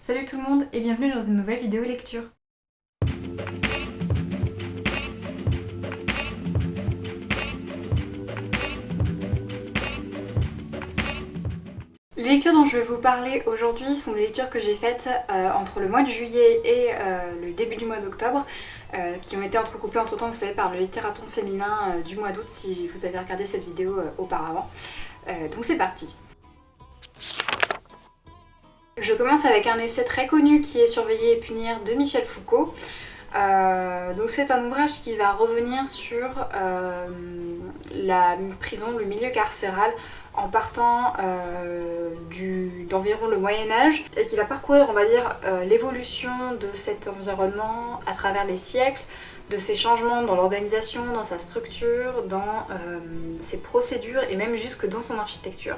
Salut tout le monde et bienvenue dans une nouvelle vidéo lecture. Les lectures dont je vais vous parler aujourd'hui sont des lectures que j'ai faites entre le mois de juillet et le début du mois d'octobre, qui ont été entrecoupées entre temps, vous savez, par le littératon féminin du mois d'août si vous avez regardé cette vidéo auparavant. Donc c'est parti. Je commence avec un essai très connu qui est Surveiller et punir de Michel Foucault. Donc c'est un ouvrage qui va revenir sur la prison, le milieu carcéral en partant d'environ le Moyen-Âge et qui va parcourir, on va dire, l'évolution de cet environnement à travers les siècles, de ses changements dans l'organisation, dans sa structure, dans ses procédures et même jusque dans son architecture.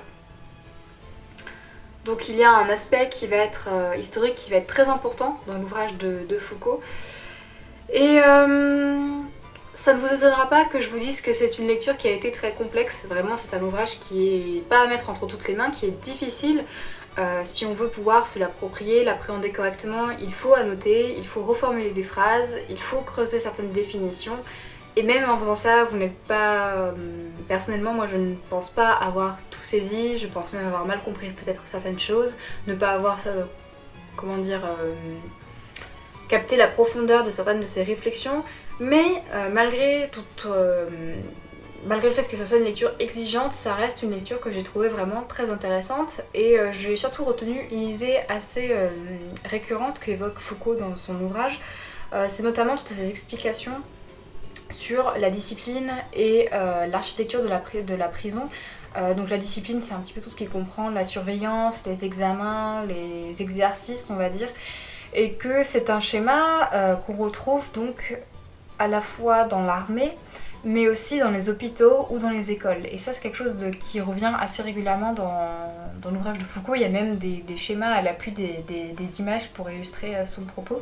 Donc il y a un aspect qui va être historique, qui va être très important dans l'ouvrage de Foucault. Et ça ne vous étonnera pas que je vous dise que c'est une lecture qui a été très complexe. Vraiment, c'est un ouvrage qui est pas à mettre entre toutes les mains, qui est difficile. Si on veut pouvoir se l'approprier, l'appréhender correctement, il faut annoter, il faut reformuler des phrases, il faut creuser certaines définitions. Et même en faisant ça, vous n'êtes pas... personnellement, moi je ne pense pas avoir tout saisi, je pense même avoir mal compris peut-être certaines choses, ne pas avoir, capté la profondeur de certaines de ces réflexions, mais malgré le fait que ce soit une lecture exigeante, ça reste une lecture que j'ai trouvée vraiment très intéressante et j'ai surtout retenu une idée assez récurrente qu'évoque Foucault dans son ouvrage, c'est notamment toutes ces explications sur la discipline et l'architecture de la prison. Donc la discipline, c'est un petit peu tout ce qui comprend la surveillance, les examens, les exercices, on va dire, et que c'est un schéma qu'on retrouve donc à la fois dans l'armée, mais aussi dans les hôpitaux ou dans les écoles. Et ça, c'est quelque chose qui revient assez régulièrement dans l'ouvrage de Foucault. Il y a même des schémas à l'appui des images pour illustrer son propos.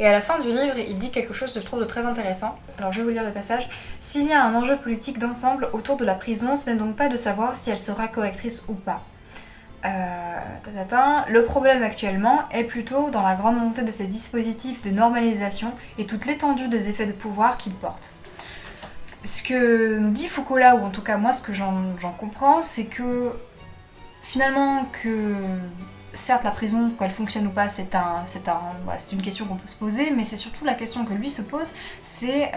Et à la fin du livre, il dit quelque chose que je trouve de très intéressant. Alors je vais vous lire le passage. « S'il y a un enjeu politique d'ensemble autour de la prison, ce n'est donc pas de savoir si elle sera correctrice ou pas. Le problème actuellement est plutôt dans la grande montée de ces dispositifs de normalisation et toute l'étendue des effets de pouvoir qu'ils portent. » Ce que nous dit Foucault là, ou en tout cas moi ce que j'en comprends, c'est que finalement que certes la prison, qu'elle fonctionne ou pas, c'est une question qu'on peut se poser, mais c'est surtout la question que lui se pose, c'est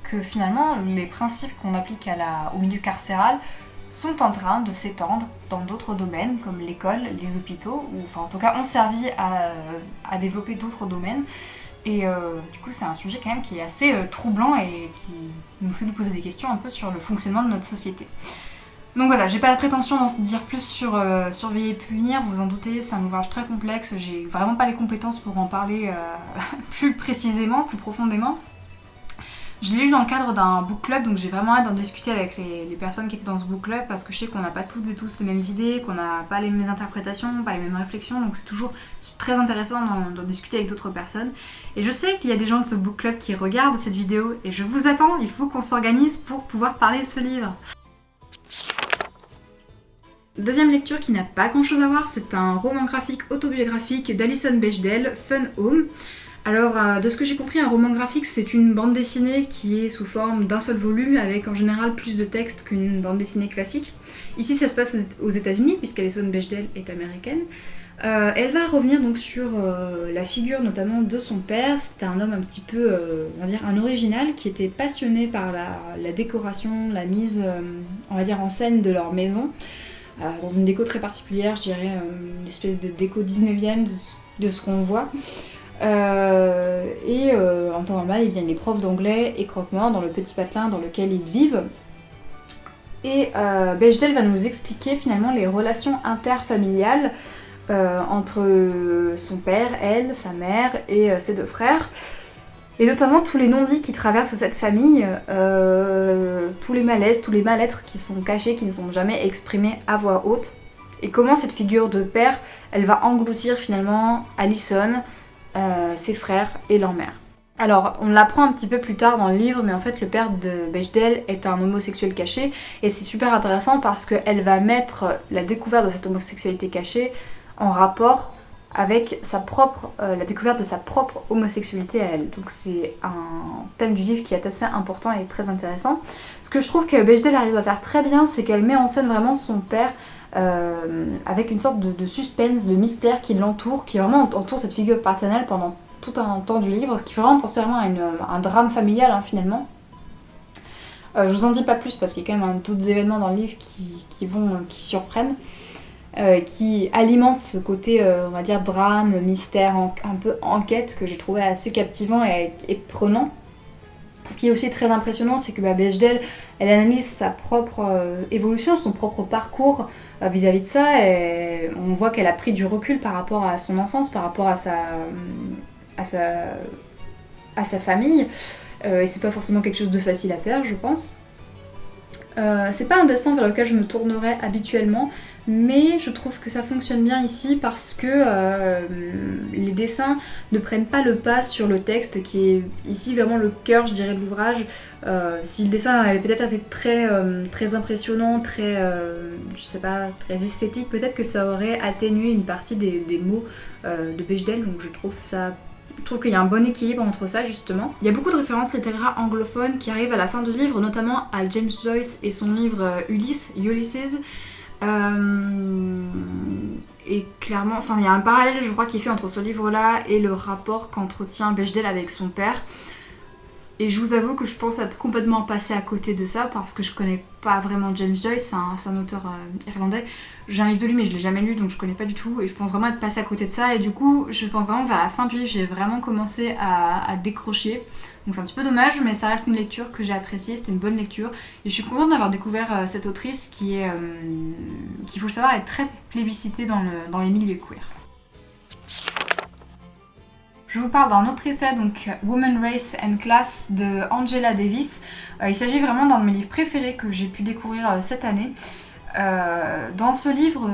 que finalement les principes qu'on applique au milieu carcéral sont en train de s'étendre dans d'autres domaines comme l'école, les hôpitaux, ou enfin en tout cas ont servi à développer d'autres domaines. Et du coup c'est un sujet quand même qui est assez troublant et qui nous fait nous poser des questions un peu sur le fonctionnement de notre société. Donc voilà, j'ai pas la prétention d'en dire plus sur Surveiller et punir, vous vous en doutez, c'est un ouvrage très complexe, j'ai vraiment pas les compétences pour en parler plus précisément, plus profondément. Je l'ai lu dans le cadre d'un book club, donc j'ai vraiment hâte d'en discuter avec les personnes qui étaient dans ce book club parce que je sais qu'on n'a pas toutes et tous les mêmes idées, qu'on n'a pas les mêmes interprétations, pas les mêmes réflexions, donc c'est toujours très intéressant d'en discuter avec d'autres personnes. Et je sais qu'il y a des gens de ce book club qui regardent cette vidéo et je vous attends, il faut qu'on s'organise pour pouvoir parler de ce livre. Deuxième lecture qui n'a pas grand chose à voir, c'est un roman graphique autobiographique d'Alison Bechdel, Fun Home. Alors, de ce que j'ai compris, un roman graphique, c'est une bande dessinée qui est sous forme d'un seul volume, avec en général plus de texte qu'une bande dessinée classique. Ici, ça se passe aux États-Unis, puisqu'Alison Bechdel est américaine. Elle va revenir donc sur la figure notamment de son père. C'était un homme un petit peu, on va dire, un original, qui était passionné par la décoration, la mise, on va dire, en scène de leur maison, dans une déco très particulière, je dirais une espèce de déco 19e de ce qu'on voit. En temps normal, eh bien, les profs d'anglais et croque-mort dans le petit patelin dans lequel ils vivent. Et Bechdel va nous expliquer finalement les relations interfamiliales entre son père, elle, sa mère et ses deux frères. Et notamment tous les non-dits qui traversent cette famille, tous les malaises, tous les mal-être qui sont cachés, qui ne sont jamais exprimés à voix haute. Et comment cette figure de père, elle va engloutir finalement Alison, ses frères et leur mère. Alors, on l'apprend un petit peu plus tard dans le livre, mais en fait, le père de Bechdel est un homosexuel caché, et c'est super intéressant parce qu'elle va mettre la découverte de cette homosexualité cachée en rapport avec la découverte de sa propre homosexualité à elle. Donc c'est un thème du livre qui est assez important et très intéressant. Ce que je trouve que Bechdel arrive à faire très bien, c'est qu'elle met en scène vraiment son père avec une sorte de suspense, de mystère qui l'entoure, qui vraiment entoure cette figure paternelle pendant tout un temps du livre, ce qui fait vraiment penser vraiment à un drame familial finalement. Je vous en dis pas plus parce qu'il y a quand même d'autres événements dans le livre qui surprennent. Qui alimente ce côté, on va dire, drame, mystère, un peu enquête que j'ai trouvé assez captivant et prenant. Ce qui est aussi très impressionnant, c'est que Bechdel, elle analyse sa propre évolution, son propre parcours vis-à-vis de ça, et on voit qu'elle a pris du recul par rapport à son enfance, par rapport à sa famille, et c'est pas forcément quelque chose de facile à faire, je pense. C'est pas un dessin vers lequel je me tournerais habituellement, mais je trouve que ça fonctionne bien ici parce que les dessins ne prennent pas le pas sur le texte qui est ici vraiment le cœur, je dirais, de l'ouvrage. Si le dessin avait peut-être été très impressionnant, je sais pas, très esthétique, peut-être que ça aurait atténué une partie des mots de Bechdel, donc je trouve qu'il y a un bon équilibre entre ça justement. Il y a beaucoup de références littéraires anglophones qui arrivent à la fin du livre, notamment à James Joyce et son livre Ulysses. Et clairement, il y a un parallèle je crois qui est fait entre ce livre-là et le rapport qu'entretient Bechdel avec son père. Et je vous avoue que je pense être complètement passée à côté de ça parce que je connais pas vraiment James Joyce, c'est un auteur irlandais. J'ai un livre de lui mais je l'ai jamais lu donc je connais pas du tout et je pense vraiment être passée à côté de ça et du coup je pense vraiment vers la fin du livre j'ai vraiment commencé à décrocher. Donc c'est un petit peu dommage mais ça reste une lecture que j'ai appréciée, c'était une bonne lecture et je suis contente d'avoir découvert cette autrice qui faut le savoir, est très plébiscitée dans les milieux queer. Je vous parle d'un autre essai, donc Woman, Race and Class de Angela Davis. Il s'agit vraiment d'un de mes livres préférés que j'ai pu découvrir cette année. Dans ce livre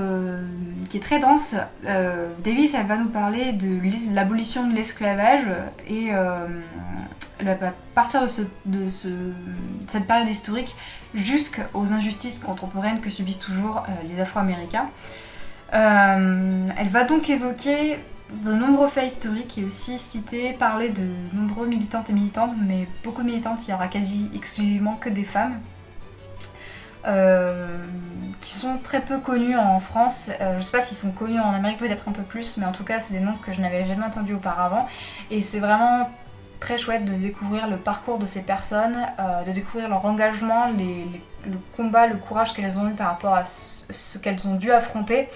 qui est très dense, Davis elle va nous parler de l'abolition de l'esclavage et elle va partir de cette période historique jusqu'aux injustices contemporaines que subissent toujours les Afro-Américains. Elle va donc évoquer de nombreux faits historiques et aussi parler de nombreux militantes et militantes, mais beaucoup de militantes, il y aura quasi exclusivement que des femmes, qui sont très peu connues en France. Je sais pas s'ils sont connus en Amérique, peut-être un peu plus, mais en tout cas c'est des noms que je n'avais jamais entendus auparavant et c'est vraiment très chouette de découvrir le parcours de ces personnes, de découvrir leur engagement, le combat, le courage qu'elles ont eu par rapport à ce qu'elles ont dû affronter.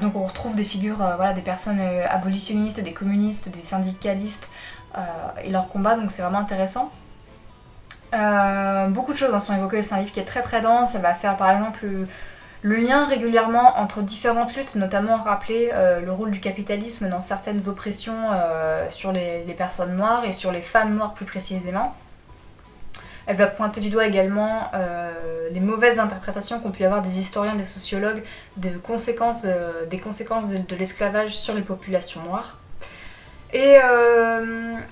Donc on retrouve des figures, des personnes abolitionnistes, des communistes, des syndicalistes et leurs combats, donc c'est vraiment intéressant. Beaucoup de choses sont évoquées, c'est un livre qui est très très dense, elle va faire par exemple le lien régulièrement entre différentes luttes, notamment rappeler le rôle du capitalisme dans certaines oppressions sur les personnes noires et sur les femmes noires plus précisément. Elle va pointer du doigt également les mauvaises interprétations qu'ont pu avoir des historiens, des sociologues, des conséquences de l'esclavage sur les populations noires. Et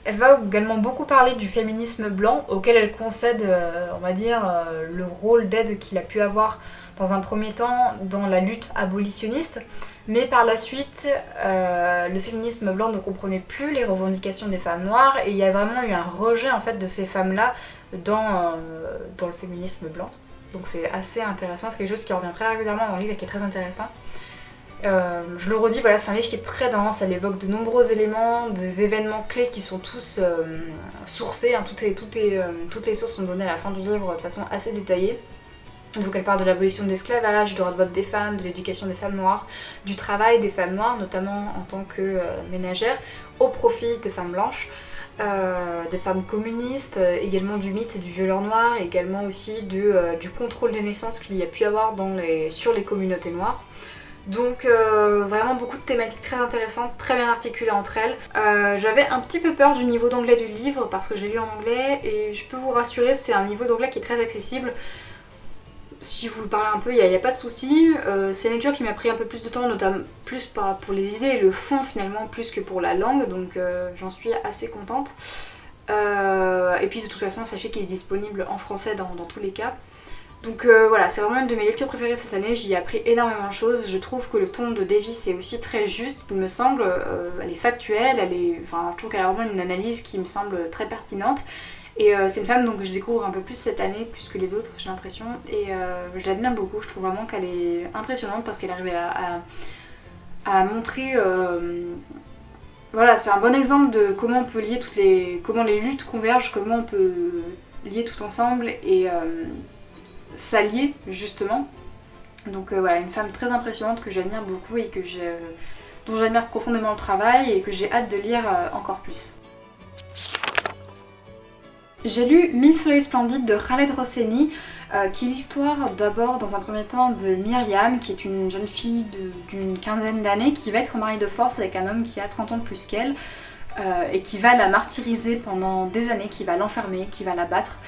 elle va également beaucoup parler du féminisme blanc, auquel elle concède, le rôle d'aide qu'il a pu avoir dans un premier temps dans la lutte abolitionniste. Mais par la suite, le féminisme blanc ne comprenait plus les revendications des femmes noires et il y a vraiment eu un rejet en fait de ces femmes-là dans le féminisme blanc. Donc c'est assez intéressant, c'est quelque chose qui revient très régulièrement dans le livre et qui est très intéressant. Je le redis, c'est un livre qui est très dense, elle évoque de nombreux éléments, des événements clés qui sont tous sourcés, toutes les sources sont données à la fin du livre de façon assez détaillée. Donc elle parle de l'abolition de l'esclavage, du droit de vote des femmes, de l'éducation des femmes noires, du travail des femmes noires, notamment en tant que ménagères, au profit des femmes blanches. Des femmes communistes, également du mythe et du violeur noir, et également aussi du contrôle des naissances qu'il y a pu avoir sur les communautés noires. Donc vraiment beaucoup de thématiques très intéressantes, très bien articulées entre elles. J'avais un petit peu peur du niveau d'anglais du livre parce que j'ai lu en anglais et je peux vous rassurer, c'est un niveau d'anglais qui est très accessible. Si vous le parlez un peu, il n'y a pas de souci. C'est une lecture qui m'a pris un peu plus de temps, notamment plus pour les idées et le fond finalement, plus que pour la langue, donc j'en suis assez contente. Et puis de toute façon, sachez qu'il est disponible en français dans tous les cas. Donc voilà, c'est vraiment une de mes lectures préférées de cette année, j'y ai appris énormément de choses. Je trouve que le ton de Davis est aussi très juste, il me semble, elle est factuelle, je trouve qu'elle a vraiment une analyse qui me semble très pertinente. Et c'est une femme donc, que je découvre un peu plus cette année, plus que les autres, j'ai l'impression. Et je l'admire beaucoup, je trouve vraiment qu'elle est impressionnante parce qu'elle arrive à montrer... voilà, c'est un bon exemple de comment on peut lier comment les luttes convergent, comment on peut lier tout ensemble et s'allier justement. Donc voilà, une femme très impressionnante que j'admire beaucoup et dont j'admire profondément le travail et que j'ai hâte de lire encore plus. J'ai lu 1000 soleils splendides de Khaled Hosseini, qui est l'histoire d'abord dans un premier temps de Myriam, qui est une jeune fille d'une quinzaine d'années qui va être mariée de force avec un homme qui a 30 ans de plus qu'elle et qui va la martyriser pendant des années, qui va l'enfermer, qui va la battre.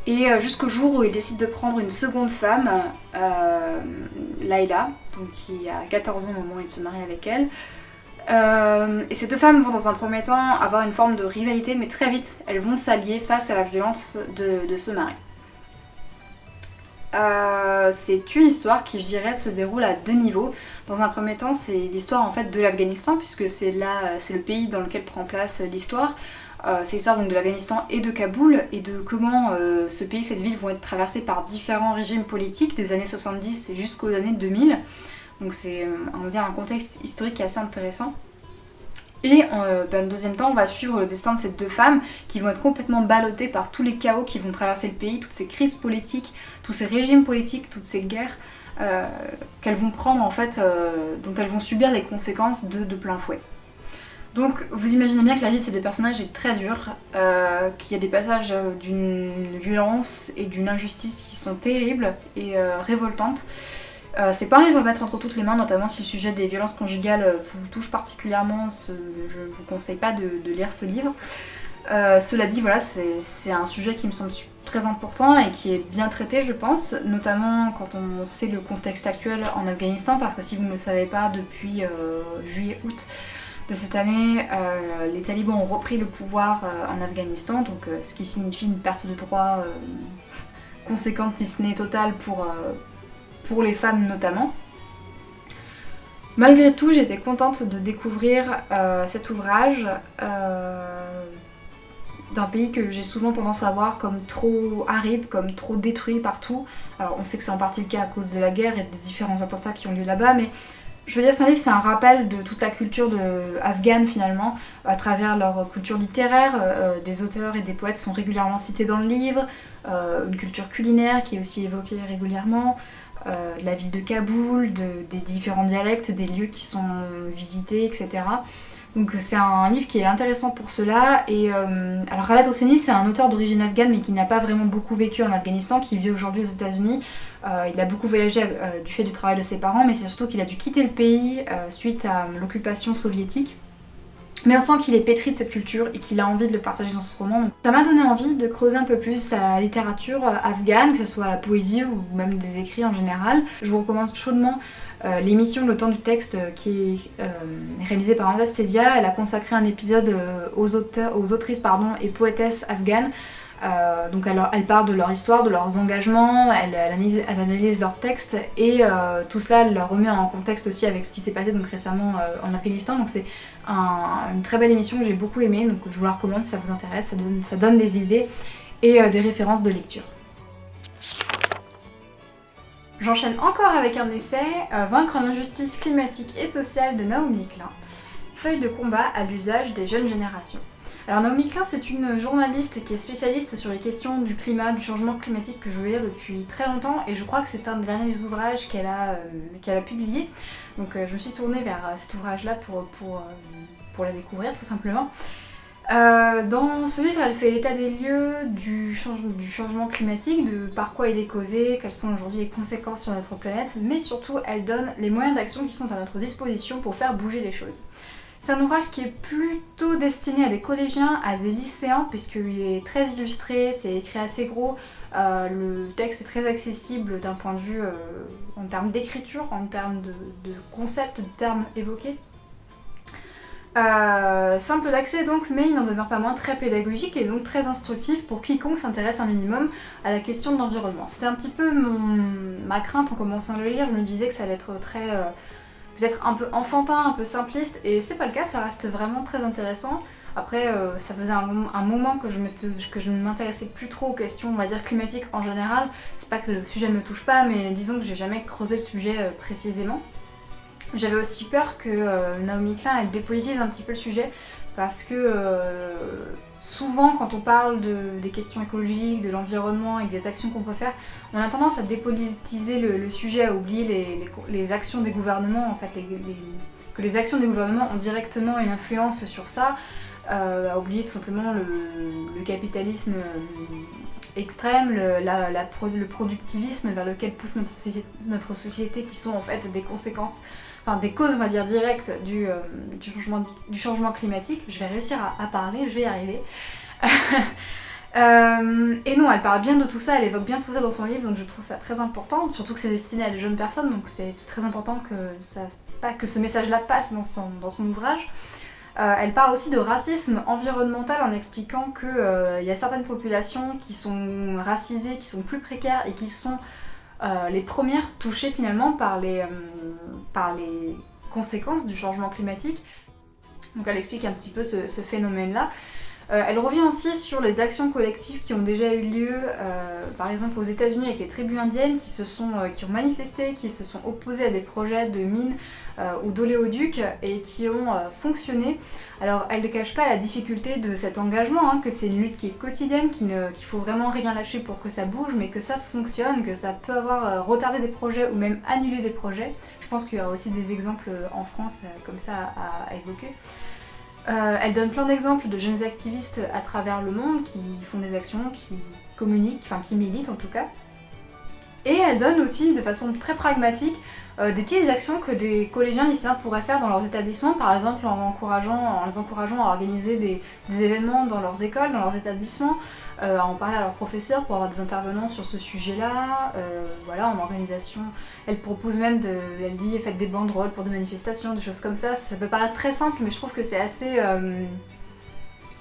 Et jusqu'au jour où il décide de prendre une seconde femme, Layla, donc qui a 14 ans au moment où il se marie avec elle. Et ces deux femmes vont dans un premier temps avoir une forme de rivalité, mais très vite elles vont s'allier face à la violence de ce mari. C'est une histoire qui, je dirais, se déroule à deux niveaux. Dans un premier temps, c'est l'histoire en fait de l'Afghanistan, puisque c'est le pays dans lequel prend place l'histoire. C'est l'histoire donc de l'Afghanistan et de Kaboul, et de comment ce pays, cette ville vont être traversées par différents régimes politiques des années 70 jusqu'aux années 2000. Donc c'est on va dire un contexte historique assez intéressant. Et en deuxième temps, on va suivre le destin de ces deux femmes qui vont être complètement ballottées par tous les chaos qui vont traverser le pays, toutes ces crises politiques, tous ces régimes politiques, toutes ces guerres qu'elles vont prendre en fait, dont elles vont subir les conséquences de plein fouet. Donc vous imaginez bien que la vie de ces deux personnages est très dure, qu'il y a des passages d'une violence et d'une injustice qui sont terribles et révoltantes. C'est pas un livre à mettre entre toutes les mains, notamment si le sujet des violences conjugales vous touche particulièrement, je vous conseille pas de lire ce livre. Cela dit, voilà, c'est un sujet qui me semble très important et qui est bien traité, je pense, notamment quand on sait le contexte actuel en Afghanistan, parce que si vous ne le savez pas, depuis juillet-août de cette année, les talibans ont repris le pouvoir en Afghanistan, donc ce qui signifie une perte de droits conséquente, si ce n'est totale, pour les femmes notamment. Malgré tout, j'étais contente de découvrir cet ouvrage d'un pays que j'ai souvent tendance à voir comme trop aride, comme trop détruit partout. Alors on sait que c'est en partie le cas à cause de la guerre et des différents attentats qui ont lieu là-bas, mais je veux dire, c'est un livre, c'est un rappel de toute la culture afghane finalement, à travers leur culture littéraire. Des auteurs et des poètes sont régulièrement cités dans le livre, une culture culinaire qui est aussi évoquée régulièrement, de la ville de Kaboul, des différents dialectes, des lieux qui sont visités, etc. Donc c'est un livre qui est intéressant pour cela. Et alors Khaled Hosseini, c'est un auteur d'origine afghane mais qui n'a pas vraiment beaucoup vécu en Afghanistan, qui vit aujourd'hui aux États-Unis. Il a beaucoup voyagé du fait du travail de ses parents, mais c'est surtout qu'il a dû quitter le pays suite à l'occupation soviétique. Mais on sent qu'il est pétri de cette culture et qu'il a envie de le partager dans ce roman. Donc ça m'a donné envie de creuser un peu plus la littérature afghane, que ce soit la poésie ou même des écrits en général. Je vous recommande chaudement l'émission Le Temps du Texte qui est réalisée par Anastasia. Elle a consacré un épisode aux autrices et poétesses afghanes. Donc elle parle de leur histoire, de leurs engagements, elle analyse leurs textes et tout cela elle leur remet en contexte aussi avec ce qui s'est passé donc récemment en Afghanistan. Donc c'est une très belle émission que j'ai beaucoup aimée, donc je vous la recommande si ça vous intéresse, ça donne des idées et des références de lecture. J'enchaîne encore avec un essai, Vaincre l'injustice climatique et sociale de Naomi Klein, feuille de combat à l'usage des jeunes générations. Alors Naomi Klein, c'est une journaliste qui est spécialiste sur les questions du climat, du changement climatique que je veux lire depuis très longtemps et je crois que c'est un des derniers ouvrages qu'elle a publié. Donc je me suis tournée vers cet ouvrage-là pour la découvrir tout simplement. Dans ce livre, elle fait l'état des lieux du changement climatique, de par quoi il est causé, quelles sont aujourd'hui les conséquences sur notre planète, mais surtout elle donne les moyens d'action qui sont à notre disposition pour faire bouger les choses. C'est un ouvrage qui est plutôt destiné à des collégiens, à des lycéens, puisqu'il est très illustré, c'est écrit assez gros, le texte est très accessible d'un point de vue en termes d'écriture, en termes de concepts, de termes évoqués. Simple d'accès donc, mais il n'en demeure pas moins très pédagogique et donc très instructif pour quiconque s'intéresse un minimum à la question de l'environnement. C'était un petit peu ma crainte en commençant à le lire, je me disais que ça allait être très... peut-être un peu enfantin, un peu simpliste, et c'est pas le cas, ça reste vraiment très intéressant. Après, ça faisait un moment que je ne m'intéressais plus trop aux questions, on va dire, climatiques en général. C'est pas que le sujet ne me touche pas, mais disons que j'ai jamais creusé le sujet précisément. J'avais aussi peur que Naomi Klein elle dépolitise un petit peu le sujet, parce que souvent quand on parle des questions écologiques, de l'environnement et des actions qu'on peut faire, on a tendance à dépolitiser le sujet, à oublier les actions des gouvernements, en fait, que les actions des gouvernements ont directement une influence sur ça, à oublier tout simplement le capitalisme extrême, le productivisme vers lequel pousse notre société, qui sont en fait des conséquences, enfin des causes on va dire directes du changement climatique. Je vais réussir à parler, je vais y arriver. Et non, elle parle bien de tout ça, elle évoque bien tout ça dans son livre, donc je trouve ça très important, surtout que c'est destiné à des jeunes personnes, donc c'est très important que ce message-là passe dans son ouvrage. Elle parle aussi de racisme environnemental en expliquant qu'il y a certaines populations qui sont racisées, qui sont plus précaires et qui sont les premières touchées finalement par les conséquences du changement climatique. Donc elle explique un petit peu ce phénomène-là. Elle revient aussi sur les actions collectives qui ont déjà eu lieu, par exemple aux États-Unis avec les tribus indiennes qui ont manifesté, qui se sont opposées à des projets de mines ou d'oléoducs et qui ont fonctionné. Alors elle ne cache pas la difficulté de cet engagement, que c'est une lutte qui est quotidienne, qu'il faut vraiment rien lâcher pour que ça bouge, mais que ça fonctionne, que ça peut avoir retardé des projets ou même annulé des projets. Je pense qu'il y aura aussi des exemples en France comme ça à évoquer. Elle donne plein d'exemples de jeunes activistes à travers le monde qui font des actions, qui communiquent, enfin qui militent en tout cas. Et elle donne aussi de façon très pragmatique des petites actions que des collégiens lycéens pourraient faire dans leurs établissements, par exemple en les encourageant à organiser des événements dans leurs écoles, dans leurs établissements, à en parler à leurs professeurs pour avoir des intervenants sur ce sujet-là, voilà, en organisation. Elle propose même elle dit faites des banderoles pour des manifestations, des choses comme ça. Ça peut paraître très simple, mais je trouve que c'est assez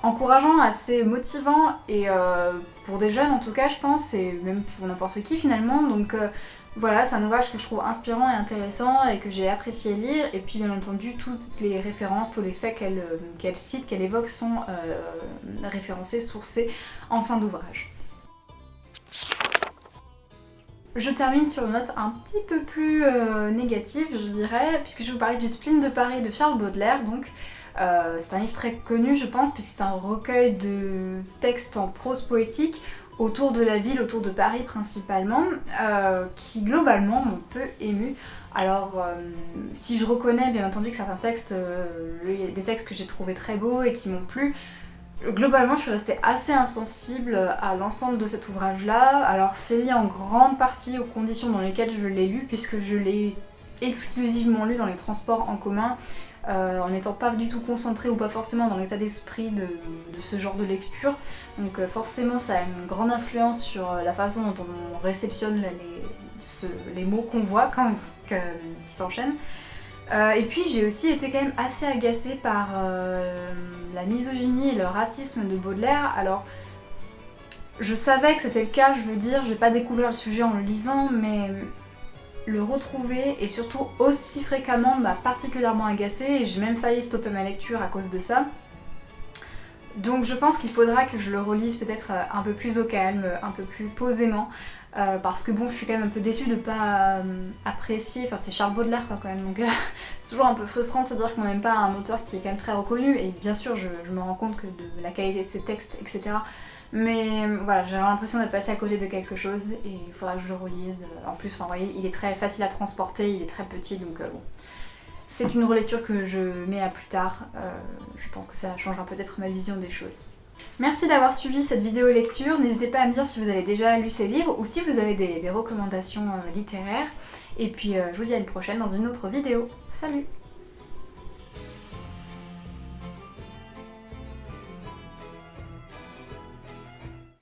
encourageant, assez motivant, et pour des jeunes en tout cas je pense, et même pour n'importe qui finalement, donc voilà, c'est un ouvrage que je trouve inspirant et intéressant et que j'ai apprécié lire, et puis bien entendu toutes les références, tous les faits qu'elle cite, qu'elle évoque sont référencés, sourcés en fin d'ouvrage. Je termine sur une note un petit peu plus négative je dirais, puisque je vais vous parler du Spleen de Paris de Charles Baudelaire. Donc c'est un livre très connu je pense, puisque c'est un recueil de textes en prose poétique autour de la ville, autour de Paris principalement, qui globalement m'ont peu ému. Alors si je reconnais bien entendu que certains textes, il y a des textes que j'ai trouvé très beaux et qui m'ont plu, globalement je suis restée assez insensible à l'ensemble de cet ouvrage-là. Alors c'est lié en grande partie aux conditions dans lesquelles je l'ai lu, puisque je l'ai exclusivement lu dans les transports en commun, en n'étant pas du tout concentrée ou pas forcément dans l'état d'esprit de ce genre de lecture. Donc forcément ça a une grande influence sur la façon dont on réceptionne les mots qu'on voit qui s'enchaînent. Et puis j'ai aussi été quand même assez agacée par la misogynie et le racisme de Baudelaire. Alors je savais que c'était le cas, je veux dire, j'ai pas découvert le sujet en le lisant, mais le retrouver et surtout aussi fréquemment m'a particulièrement agacée, et j'ai même failli stopper ma lecture à cause de ça. Donc je pense qu'il faudra que je le relise peut-être un peu plus au calme, un peu plus posément, parce que bon, je suis quand même un peu déçue de pas apprécier, enfin c'est Charles Baudelaire quoi, quand même, donc c'est toujours un peu frustrant de se dire qu'on n'aime pas un auteur qui est quand même très reconnu, et bien sûr je me rends compte que de la qualité de ses textes, etc. Mais voilà, j'ai l'impression d'être passée à côté de quelque chose et il faudra que je le relise. En plus, enfin, vous voyez, il est très facile à transporter, il est très petit, donc bon. C'est une relecture que je mets à plus tard. Je pense que ça changera peut-être ma vision des choses. Merci d'avoir suivi cette vidéo lecture. N'hésitez pas à me dire si vous avez déjà lu ces livres ou si vous avez des recommandations littéraires. Et puis je vous dis à une prochaine dans une autre vidéo. Salut!